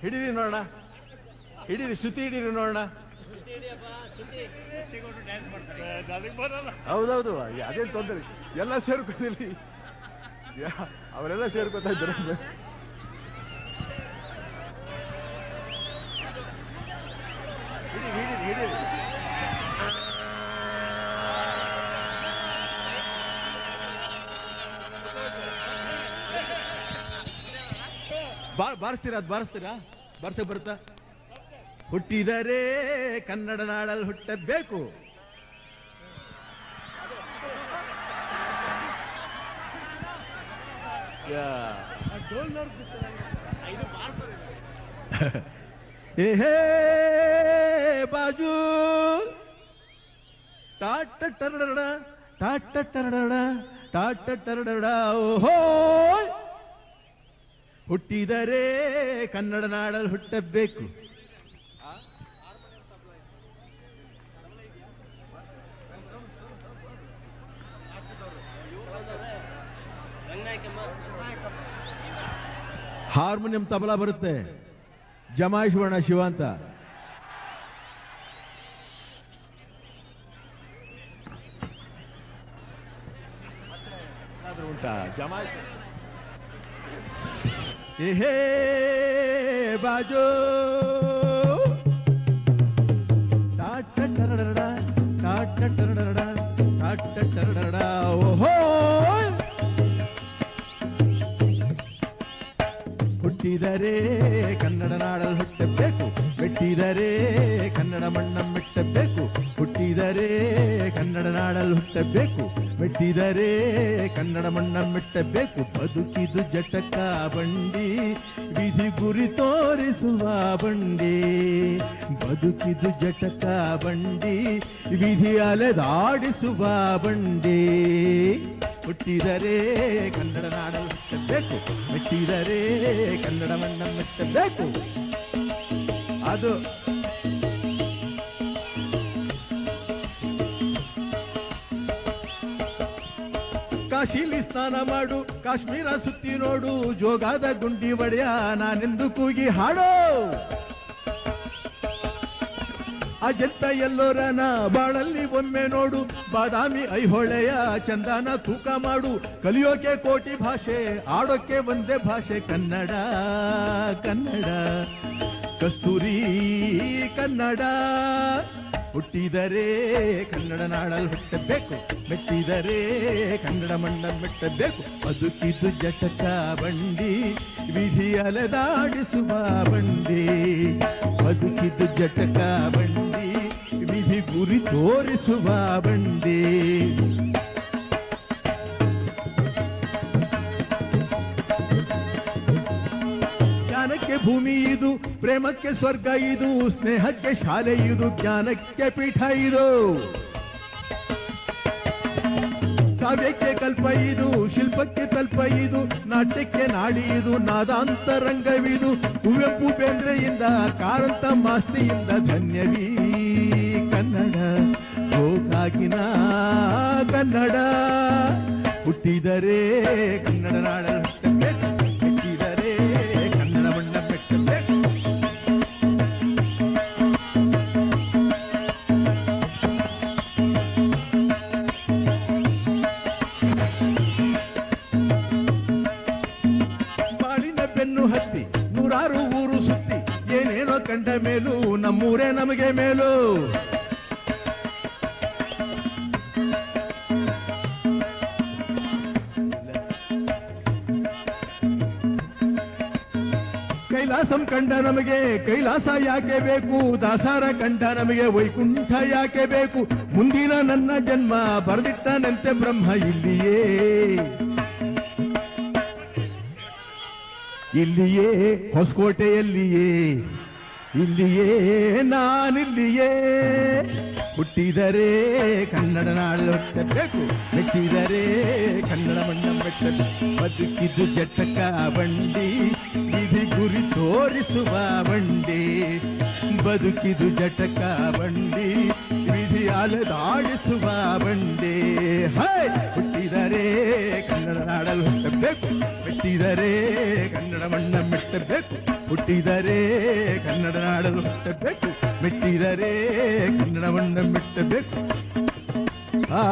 ಹಿಡೀರಿ ನೋಡೋಣ, ಹಿಡೀರಿ, ಶ್ರುತಿ ಹಿಡೀರಿ ನೋಡೋಣ. ಹೌದೌದು, ಅದೇನು ತೊಂದರೆ, ಎಲ್ಲ ಸೇರ್ಕೋದಿಲ್ಲ, ಅವರೆಲ್ಲ ಸೇರ್ಕೋತಾ ಇದ್ದಾರೆ. ಹಿಡೀರಿ ಹಿಡೀರಿ. ಬಾರಿಸ್ತೀರಾ? ಅದು ಬಾರಿಸ್ತೀರಾ? ಬಾರ್ಸಕ್ ಬರುತ್ತಾ? ಹುಟ್ಟಿದರೆ ಕನ್ನಡ ನಾಡಲ್ಲಿ ಹುಟ್ಟಬೇಕು. ಹೇ ಬಾಜು ಟಾಟ ಟರಡ ಟಾಟ ಟರಡ ಟಾಟ ಟರಡ. ಓಹೋ, ಹುಟ್ಟಿದರೆ ಕನ್ನಡ ನಾಡಲ್ಲಿ ಹುಟ್ಟಬೇಕು. ಹಾರ್ಮೋನಿಯಂ ತಬಲಾ ಬರುತ್ತೆ, ಜಮಾಯಿಸೋಣ ಶಿವ ಅಂತ. ಉಂಟಾ ಜಮಾಯಿಸ? ಹೇ ಬಾಜೋ ಟಾಟ ಟರಡ ಟಾಟ ಟರಡ ಟಾಟ ಟರಡ. ಓಹೋ, ಹುಟ್ಟಿದರೆ ಕನ್ನಡ ನಾಡಲ್ಲಿ ಹುಟ್ಟಬೇಕು, ಮೆಟ್ಟಿದರೆ ಕನ್ನಡ ಮಣ್ಣ ಮೆಟ್ಟಬೇಕು. ಹುಟ್ಟಿದರೆ ಕನ್ನಡ ನಾಡಲ್ಲಿ ಹುಟ್ಟಬೇಕು, ಮೆಟ್ಟಿದರೆ ಕನ್ನಡ ಮಣ್ಣ ಮೆಟ್ಟಬೇಕು. ಬದುಕಿದು ಜಟಕ ಬಂಡಿ, ವಿಧಿ ಗುರಿ ತೋರಿಸುವ ಬಂಡಿ. ಬದುಕಿದು ಜಟಕ ಬಂಡಿ, ವಿಧಿ ಅಲೆದಾಡಿಸುವ ಬಂಡಿ. ಹುಟ್ಟಿದರೆ ಕನ್ನಡ ನಾಡಲ್ಲಿ ಹುಟ್ಟಬೇಕು, ಮೆಟ್ಟಿದರೆ ಕನ್ನಡ ಮಣ್ಣ ಮೆಟ್ಟಬೇಕು. ಅದು ಕಾಶಿಲಿ ಸ್ನಾನ ಮಾಡು, ಕಾಶ್ಮೀರ ಸುತ್ತಿ ನೋಡು, ಜೋಗಾದ ಗುಂಡಿ ಒಡೆಯ ನಾನೆಂದು ಕೂಗಿ ಹಾಡೋ. ಅಜಂತ ಎಲ್ಲೋರನ ಬಾಳಲ್ಲಿ ಒಮ್ಮೆ ನೋಡು, ಬಾದಾಮಿ ಐಹೊಳೆಯ ಚಂದನ ತೂಕ ಮಾಡು. ಕಲಿಯೋಕೆ ಕೋಟಿ ಭಾಷೆ, ಆಡೋಕೆ ಒಂದೇ ಭಾಷೆ ಕನ್ನಡ. ಕನ್ನಡ ಕಸ್ತೂರಿ ಕನ್ನಡ. ಹುಟ್ಟಿದರೆ ಕನ್ನಡ ನಾಡಲ್ಲಿ ಹುಟ್ಟಬೇಕು, ಮೆಟ್ಟಿದರೆ ಕನ್ನಡ ಮಣ್ಣ ಮೆಟ್ಟಬೇಕು. ಬದುಕಿದು ಜಟಕ ಬಂಡಿ, ವಿಧಿ ಅಲೆದಾಡಿಸುವ ಬಂಡಿ. ಬದುಕಿದು ಜಟಕ ಬಂಡಿ, ವಿಧಿ ಗುರಿ ತೋರಿಸುವ ಬಂಡಿ. ಜ್ಞಾನಕ್ಕೆ ಭೂಮಿ ಇದು, ಪ್ರೇಮಕ್ಕೆ ಸ್ವರ್ಗ ಇದು, ಸ್ನೇಹಕ್ಕೆ ಶಾಲೆ ಇದು, ಜ್ಞಾನಕ್ಕೆ ಪೀಠ ಇದು. ಕಾವ್ಯಕ್ಕೆ ಕಲ್ಪ ಇದು, ಶಿಲ್ಪಕ್ಕೆ ತಲ್ಪ ಇದು, ನಾಟ್ಯಕ್ಕೆ ನಾಡಿ ಇದು, ನಾದಾಂತರಂಗವಿದು. ಕುವೆಂಪು ಬೇಂದ್ರೆಯಿಂದ, ಕಾರಂತ ಮಾಸ್ತಿಯಿಂದ ಧನ್ಯವೀ ಕನ್ನಡ. ಗೋಕಾಕಿನ ಕನ್ನಡ. ಹುಟ್ಟಿದರೆ ಕನ್ನಡ ನಾಡಲ್ಲಿ ಹುಟ್ಟಬೇಕು, ಮೆಟ್ಟಿದರೆ ಕನ್ನಡ ಮಣ್ಣ ಮೆಟ್ಟಬೇಕು. ಬಾಳಿನ ಬೆನ್ನು ಹತ್ತಿ ನೂರಾರು ಊರು ಸುತ್ತಿ, ಏನೇನೋ ಕಂಡ ಮೇಲೂ ನಮ್ಮೂರೇ ನಮಗೆ ಮೇಲು. ಕೈಲಾಸಂ ಕಂಡ ನಮಗೆ ಕೈಲಾಸ ಯಾಕೆ ಬೇಕು, ದಾಸಾರ ಕಂಡ ನಮಗೆ ವೈಕುಂಠ ಯಾಕೆ ಬೇಕು. ಮುಂದಿನ ನನ್ನ ಜನ್ಮ ಬರೆದಿಟ್ಟನಂತೆ ಬ್ರಹ್ಮ ಇಲ್ಲಿಯೇ, ಇಲ್ಲಿಯೇ ಹೊಸಕೋಟೆಯಲ್ಲಿಯೇ, ಇಲ್ಲಿಯೇ ನಾನಿಲ್ಲಿಯೇ. ಹುಟ್ಟಿದರೆ ಕನ್ನಡ ನಾಡಲ್ಲಿ ಹುಟ್ಟಬೇಕು, ಮೆಟ್ಟಿದರೆ ಕನ್ನಡ ಮಣ್ಣ ಮೆಟ್ಟಬೇಕು. ಬದುಕಿದು ಜಟಕ ಬಂಡಿ, ವಿಧಿ ಗುರಿ ತೋರಿಸುವ ಬಂಡಿ. ಬದುಕಿದು ಜಟಕ ಬಂಡಿ, ವಿಧಿ ಅಲೆದಾಡಿಸುವ ಬಂಡಿ. ಹೈ, ಹುಟ್ಟಿದರೆ ಕನ್ನಡ ನಾಡಲ್ಲಿ ಹುಟ್ಟಬೇಕು, ಮೆಟ್ಟಿದರೆ ಕನ್ನಡ ಮಣ್ಣ ಮೆಟ್ಟಬೇಕು. ಹುಟ್ಟಿದರೆ ಕನ್ನಡ ನಾಡಲು ಹುಟ್ಟಬೇಕು, ಮೆಟ್ಟಿದರೆ ಕನ್ನಡವನ್ನು ಮೆಟ್ಟಬೇಕು. ಆ